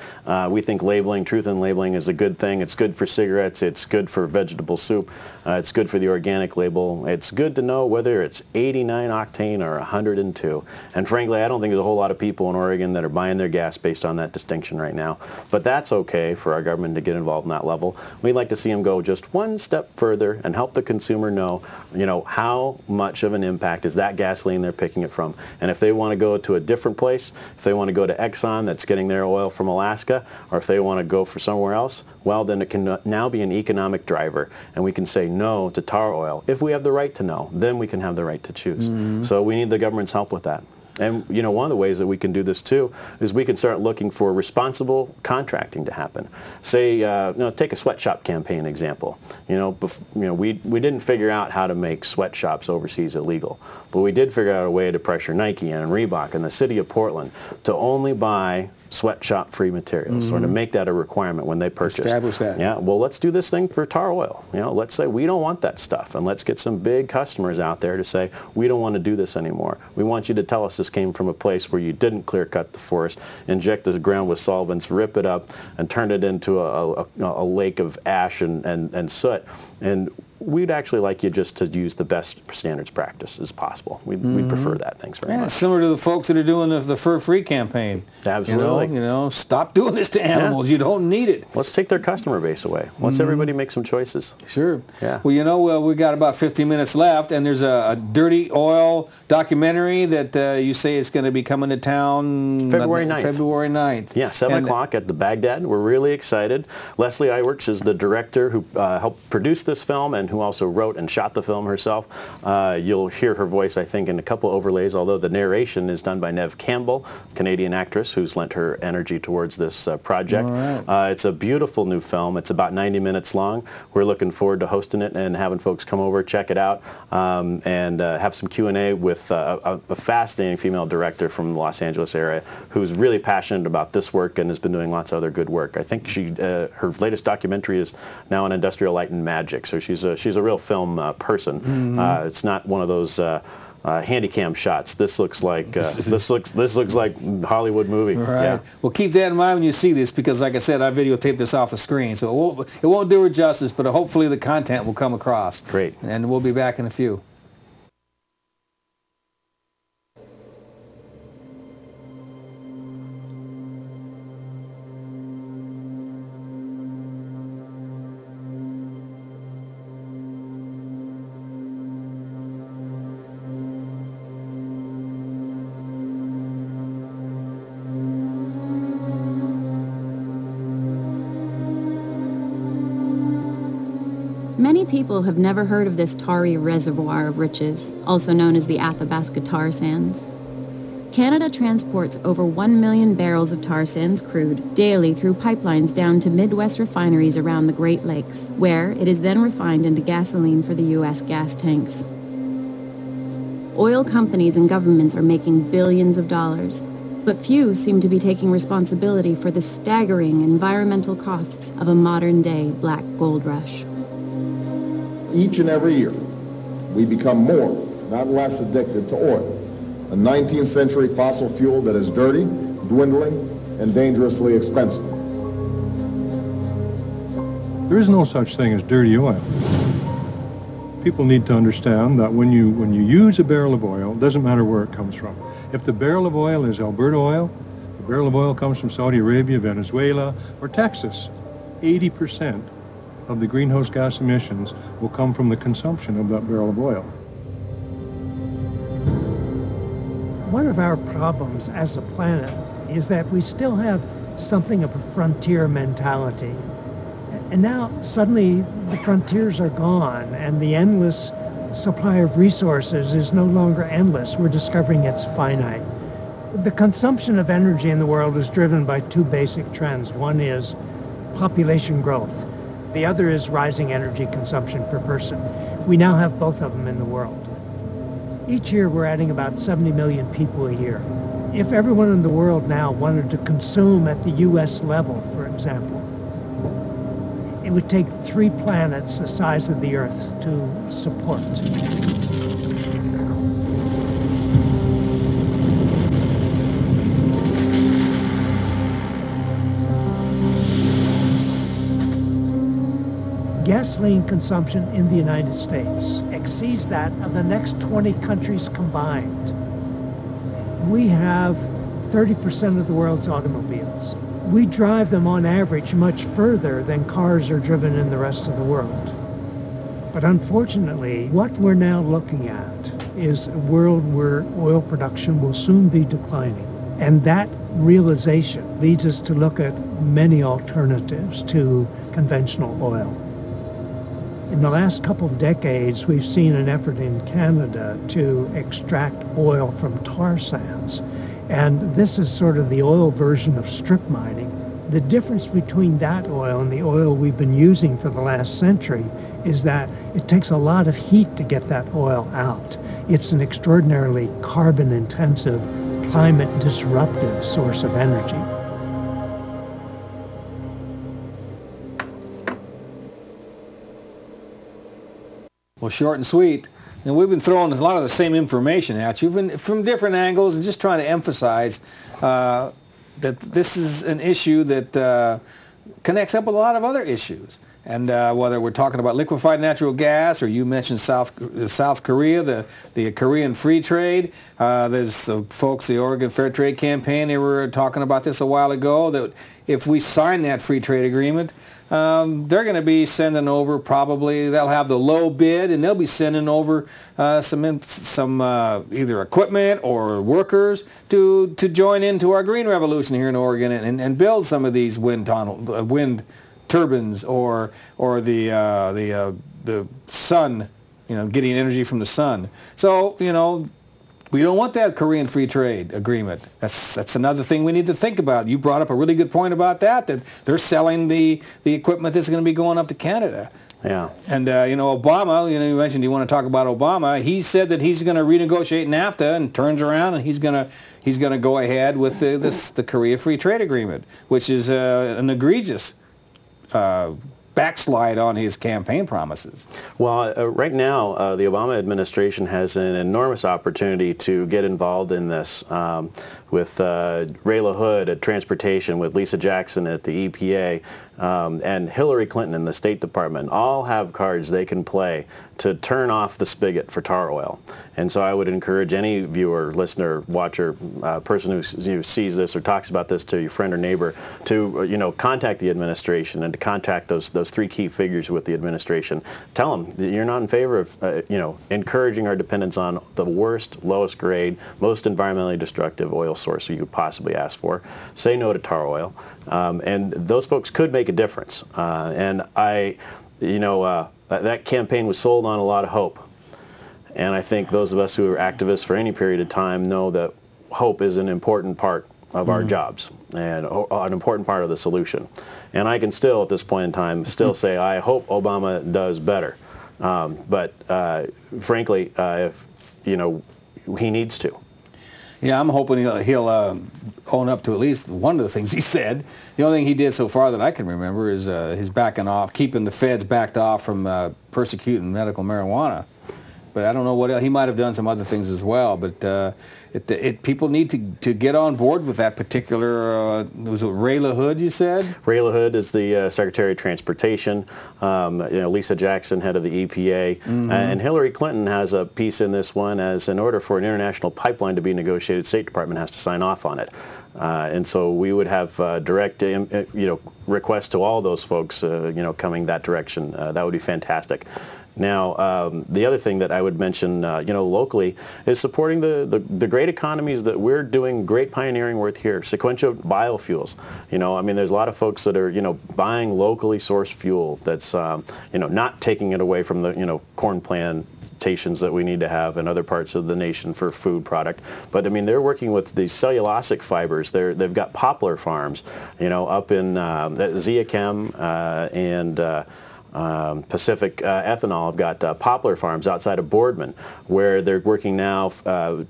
We think labeling, truth in labeling, is a good thing. It's good for cigarettes. It's good for vegetable soup. It's good for the organic label. It's good to know whether it's 89 octane or 102. And frankly, I don't think there's a whole lot of people in Oregon that are buying their gas based on that distinction right now. But that's okay for our government to get involved in that level. We'd like to see them go just one step further and help the consumer know, you know, how much of an impact is that gasoline they're picking it from. And if they want to go to a different place, if they want to go to Exxon that's getting their oil from Alaska, or if they want to go for somewhere else, well, then it can now be an economic driver, and we can say no to tar oil. If we have the right to know, then we can have the right to choose. Mm-hmm. So we need the government's help with that. And, you know, one of the ways that we can do this, too, is we can start looking for responsible contracting to happen. Say, you know, take a sweatshop campaign example. You know, we didn't figure out how to make sweatshops overseas illegal, but we did figure out a way to pressure Nike and Reebok and the city of Portland to only buy sweatshop-free materials, or to make that a requirement when they purchase. Establish that. Yeah, well, let's do this thing for tar oil. You know, let's say we don't want that stuff, and let's get some big customers out there to say, we don't want to do this anymore. We want you to tell us this came from a place where you didn't clear-cut the forest, inject the ground with solvents, rip it up, and turn it into a lake of ash and soot. And we'd actually like you just to use the best standards practices possible. We'd prefer that. Thanks very much. Similar to the folks that are doing the Fur-Free campaign. Absolutely. You know, stop doing this to animals. Yeah. You don't need it. Let's take their customer base away. Let's everybody make some choices. Sure. Yeah. Well, you know, we got about 15 minutes left, and there's a dirty oil documentary that you say is going to be coming to town February 9th. February 9th. Yeah, 7 o'clock at the Baghdad. We're really excited. Leslie Iwerks is the director who helped produce this film and who also wrote and shot the film herself. You'll hear her voice, I think, in a couple overlays, although the narration is done by Neve Campbell, Canadian actress who's lent her energy towards this project. All right. It's a beautiful new film. It's about 90 minutes long. We're looking forward to hosting it and having folks come over, check it out, and have some Q&A with a fascinating female director from the Los Angeles area who's really passionate about this work and has been doing lots of other good work. I think her latest documentary is now on Industrial Light and Magic, so she's a real film person. It's not one of those handycam shots. This looks like this looks like Hollywood movie. Right. Yeah. Well, keep that in mind when you see this, because, like I said, I videotaped this off the screen, so it won't do it justice, but hopefully the content will come across. Great. And we'll be back in a few. Many people have never heard of this tarry reservoir of riches, also known as the Athabasca tar sands. Canada transports over 1 million barrels of tar sands crude daily through pipelines down to Midwest refineries around the Great Lakes, where it is then refined into gasoline for the U.S. gas tanks. Oil companies and governments are making billions of dollars, but few seem to be taking responsibility for the staggering environmental costs of a modern-day black gold rush. Each and every year, we become more, not less, addicted to oil. a 19th century fossil fuel that is dirty, dwindling, and dangerously expensive. There is no such thing as dirty oil. People need to understand that when you use a barrel of oil, it doesn't matter where it comes from. If the barrel of oil is Alberta oil, the barrel of oil comes from Saudi Arabia, Venezuela, or Texas, 80% of the greenhouse gas emissions will come from the consumption of that barrel of oil. One of our problems as a planet is that we still have something of a frontier mentality. And now suddenly the frontiers are gone and the endless supply of resources is no longer endless. We're discovering it's finite. The consumption of energy in the world is driven by two basic trends. One is population growth. The other is rising energy consumption per person. We now have both of them in the world. Each year we're adding about 70 million people a year. If everyone in the world now wanted to consume at the US level, for example, it would take 3 planets the size of the Earth to support. Gasoline consumption in the United States exceeds that of the next 20 countries combined. We have 30% of the world's automobiles. We drive them on average much further than cars are driven in the rest of the world. But unfortunately, what we're now looking at is a world where oil production will soon be declining. And that realization leads us to look at many alternatives to conventional oil. In the last couple of decades, we've seen an effort in Canada to extract oil from tar sands. And this is sort of the oil version of strip mining. The difference between that oil and the oil we've been using for the last century is that it takes a lot of heat to get that oil out. It's an extraordinarily carbon-intensive, climate-disruptive source of energy. Well, short and sweet. And we've been throwing a lot of the same information at you from different angles and just trying to emphasize that this is an issue that connects up with a lot of other issues. And whether we're talking about liquefied natural gas, or you mentioned South Korea, the Korean free trade. There's the folks, the Oregon Fair Trade Campaign, they were talking about this a while ago, that if we sign that free trade agreement, they're going to be sending over probably, they'll have the low bid, and they'll be sending over some either equipment or workers to join into our green revolution here in Oregon and build some of these wind turbines or the sun, getting energy from the sun. So, we don't want that Korean free trade agreement. That's another thing we need to think about. You brought up a really good point about that they're selling the equipment that's going to be going up to Canada. Yeah. And, Obama, you mentioned you want to talk about Obama. He said that he's going to renegotiate NAFTA, and turns around and he's going to go ahead with the Korea free trade agreement, which is an egregious backslide on his campaign promises. Well, right now, the Obama administration has an enormous opportunity to get involved in this with Ray LaHood at Transportation, with Lisa Jackson at the EPA, and Hillary Clinton in the State Department. All have cards they can play to turn off the spigot for tar oil. And so I would encourage any viewer, listener, watcher, person who sees this or talks about this to your friend or neighbor to contact the administration and to contact those 3 key figures with the administration. Tell them that you're not in favor of encouraging our dependence on the worst, lowest grade, most environmentally destructive oil source you could possibly ask for. Say no to tar oil, and those folks could make a difference. And that campaign was sold on a lot of hope. And I think those of us who are activists for any period of time know that hope is an important part of our jobs and an important part of the solution. And I can still, at this point in time, still say I hope Obama does better. But frankly, if he needs to. Yeah, I'm hoping he'll own up to at least one of the things he said. The only thing he did so far that I can remember is his backing off, keeping the feds backed off from persecuting medical marijuana. but I don't know what else. He might have done some other things as well. But people need to get on board with that particular. Was it Ray LaHood? You said Ray LaHood is the Secretary of Transportation. Lisa Jackson, head of the EPA, and Hillary Clinton has a piece in this one as in order for an international pipeline to be negotiated, State Department has to sign off on it. And so we would have direct, requests to all those folks, coming that direction. That would be fantastic. Now, the other thing that I would mention, locally, is supporting the great economies that we're doing great pioneering work here. Sequential biofuels. There's a lot of folks that are, buying locally sourced fuel that's, not taking it away from the, corn plantations that we need to have in other parts of the nation for food product. But they're working with these cellulosic fibers. They've got poplar farms, up in Zeachem and Pacific Ethanol have got poplar farms outside of Boardman, where they're working now,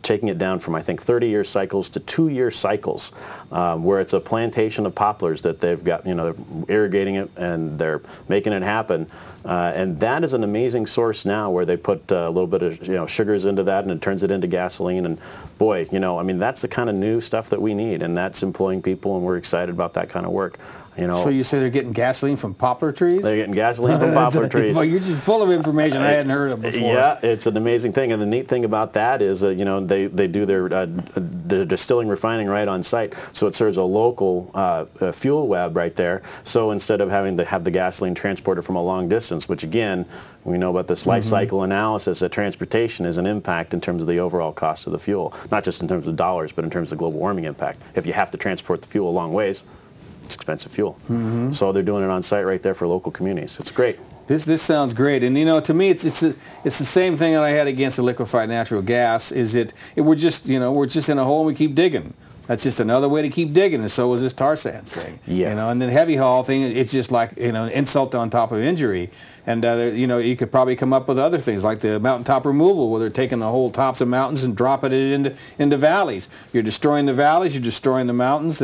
taking it down from I think 30-year cycles to 2-year cycles, where it's a plantation of poplars that they've got, they're irrigating it and they're making it happen. And that is an amazing source now, where they put a little bit of sugars into that and it turns it into gasoline. And boy, that's the kind of new stuff that we need, and that's employing people, and we're excited about that kind of work. So you say they're getting gasoline from poplar trees? They're getting gasoline from poplar trees. Well, you're just full of information I hadn't heard of before. Yeah, it's an amazing thing. And the neat thing about that is, they do their distilling, refining right on site. So it serves a local fuel web right there. So instead of having to have the gasoline transported from a long distance, which again, we know about this life cycle analysis, that transportation is an impact in terms of the overall cost of the fuel. Not just in terms of dollars, but in terms of global warming impact. If you have to transport the fuel a long ways, it's expensive fuel. So they're doing it on site right there for local communities. It's great. This sounds great, and to me it's the same thing that I had against the liquefied natural gas. We're just in a hole and we keep digging. That's just another way to keep digging, and so is this tar sands thing. Yeah. And then heavy haul thing, it's just like insult on top of injury. And you could probably come up with other things like the mountaintop removal, where they're taking the whole tops of mountains and dropping it into valleys. You're destroying the valleys, you're destroying the mountains.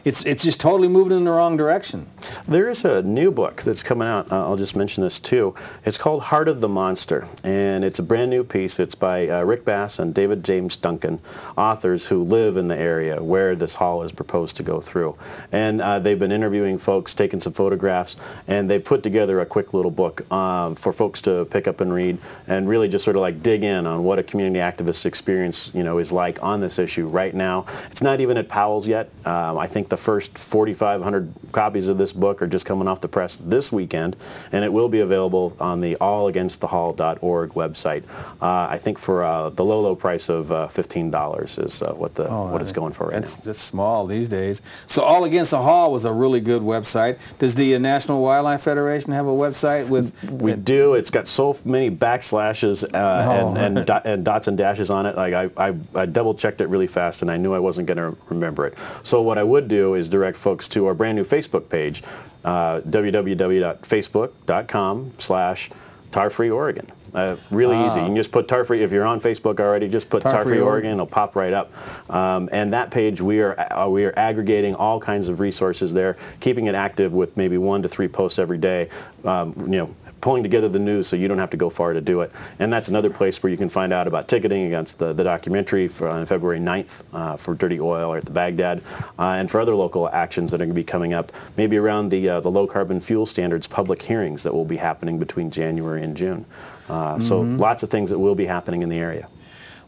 It's just totally moving in the wrong direction. There is a new book that's coming out. I'll just mention this too. It's called Heart of the Monster, and it's a brand new piece. It's by Rick Bass and David James Duncan, authors who live in the area where this haul is proposed to go through. And they've been interviewing folks, taking some photographs, and they've put together a quick little book for folks to pick up and read, and really just sort of like dig in on what a community activist experience is like on this issue right now. It's not even at Powell's yet. I think the first 4,500 copies of this book are just coming off the press this weekend, and it will be available on the allagainstthehall.org website. I think for the low price of $15 is what it's going for right now. That's small these days. So All Against the Hall was a really good website. Does the National Wildlife Federation have a website with? We do. It's got so many backslashes and dots and dashes on it. Like I double checked it really fast, and I knew I wasn't going to remember it. So what I would do is direct folks to our brand new Facebook page, www.facebook.com/TarFreeOregon. Really easy. You can just put Tar Free. If you're on Facebook already, just put Tar Free Oregon. It'll pop right up. And that page, we are aggregating all kinds of resources there, keeping it active with maybe 1 to 3 posts every day. Pulling together the news so you don't have to go far to do it. And that's another place where you can find out about ticketing against the documentary on February 9th for Dirty Oil at the Baghdad, and for other local actions that are going to be coming up, maybe around the low carbon fuel standards public hearings that will be happening between January and June. So lots of things that will be happening in the area.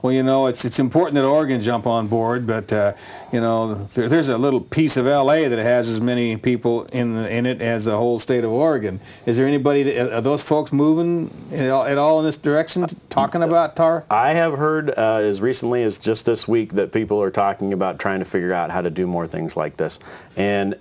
Well, it's important that Oregon jump on board, but there's a little piece of L.A. that has as many people in it as the whole state of Oregon. Is there anybody? Are those folks moving at all in this direction, talking about tar? I have heard as recently as just this week that people are talking about trying to figure out how to do more things like this. And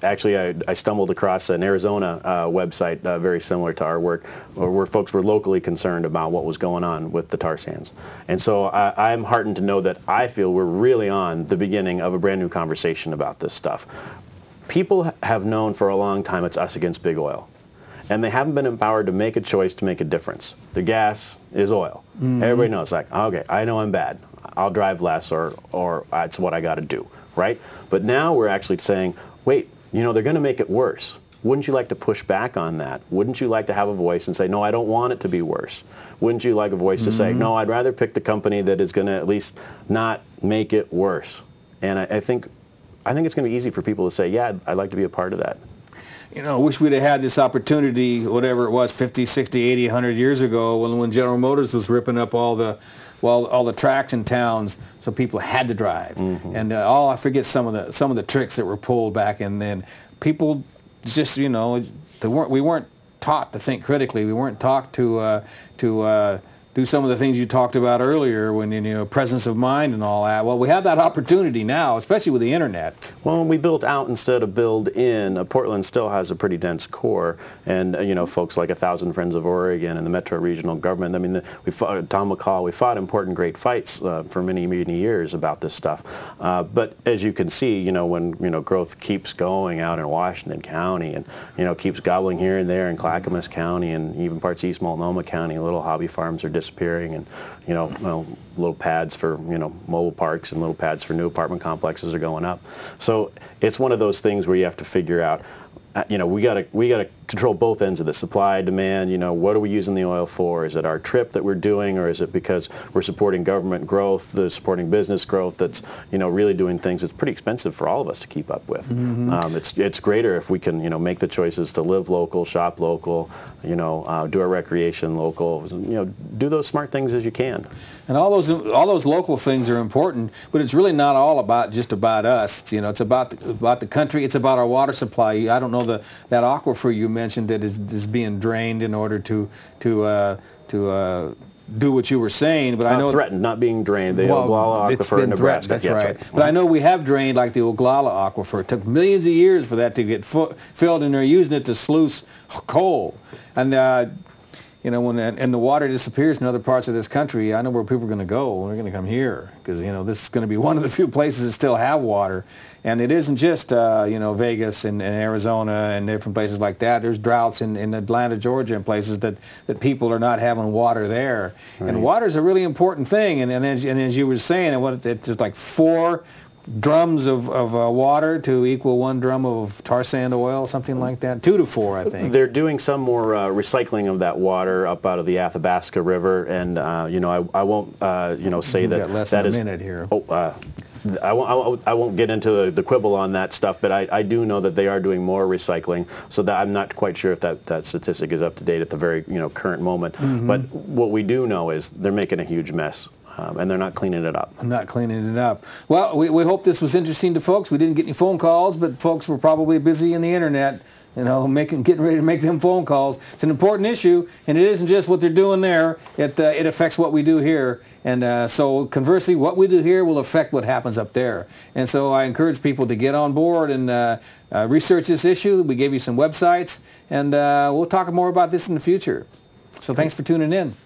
actually, I stumbled across an Arizona website very similar to our work, where folks were locally concerned about what was going on with the tar sands. And so I'm heartened to know that I feel we're really on the beginning of a brand new conversation about this stuff. People have known for a long time it's us against big oil, and they haven't been empowered to make a choice to make a difference. The gas is oil. Everybody knows, like, okay, I know I'm bad. I'll drive less, or that's what I got to do, right? But now we're actually saying, wait, they're going to make it worse. wouldn't you like to push back on that? Wouldn't you like to have a voice and say, no, I don't want it to be worse? Wouldn't you like a voice to say, no, I'd rather pick the company that is going to at least not make it worse? And I think it's going to be easy for people to say, yeah, I'd like to be a part of that. You know, I wish we'd have had this opportunity, whatever it was, 50, 60, 80, 100 years ago, when General Motors was ripping up all the tracks in towns, so people had to drive. And I forget some of the tricks that were pulled back, and then people just, you know, we weren't taught to think critically. We weren't taught to do some of the things you talked about earlier, when, you know, presence of mind and all that. Well, we have that opportunity now, especially with the internet. Well, when we build out instead of build in, Portland still has a pretty dense core, and you know, folks like 1,000 Friends of Oregon and the Metro Regional Government. I mean, Tom McCall, we fought important great fights for many, many years about this stuff. But as you can see, you know, when growth keeps going out in Washington County, and keeps gobbling here and there in Clackamas County, and even parts of East Multnomah County, little hobby farms are disappearing, and little pads for mobile parks and little pads for new apartment complexes are going up. So it's one of those things where you have to figure out, we gotta control both ends of the supply, demand. What are we using the oil for? Is it our trip that we're doing, or is it because we're supporting government growth, supporting business growth that's really doing things that's pretty expensive for all of us to keep up with? It's greater if we can make the choices to live local, shop local, do our recreation local, do those smart things as you can. And all those local things are important, but it's really not all just about us. It's about the country. It's about our water supply. I don't know that aquifer you mentioned that is being drained in order to do what you were saying, but I know threatened, not being drained. The Oglala Aquifer in Nebraska. That's right. But I know we have drained like the Oglala Aquifer. It took millions of years for that to get filled, and they're using it to sluice coal. And when the water disappears in other parts of this country, I know where people are going to go. They're going to come here because this is going to be one of the few places that still have water. And it isn't just Vegas and Arizona and different places like that. There's droughts in Atlanta, Georgia, and places that people are not having water there. Right. And water is a really important thing. And as you were saying, it's like 4 drums of water to equal 1 drum of tar sand oil, something like that. 2 to 4, I think. They're doing some more recycling of that water up out of the Athabasca River, and I won't say that got less that than is a minute here. I won't get into the quibble on that stuff, but I do know that they are doing more recycling, so that I'm not quite sure if that statistic is up to date at the very current moment. But what we do know is they're making a huge mess. And they're not cleaning it up. Not cleaning it up. Well, we hope this was interesting to folks. We didn't get any phone calls, but folks were probably busy in the internet, getting ready to make them phone calls. It's an important issue, and it isn't just what they're doing there. It affects what we do here. And so conversely, what we do here will affect what happens up there. And so I encourage people to get on board and research this issue. We gave you some websites, and we'll talk more about this in the future. So thanks for tuning in.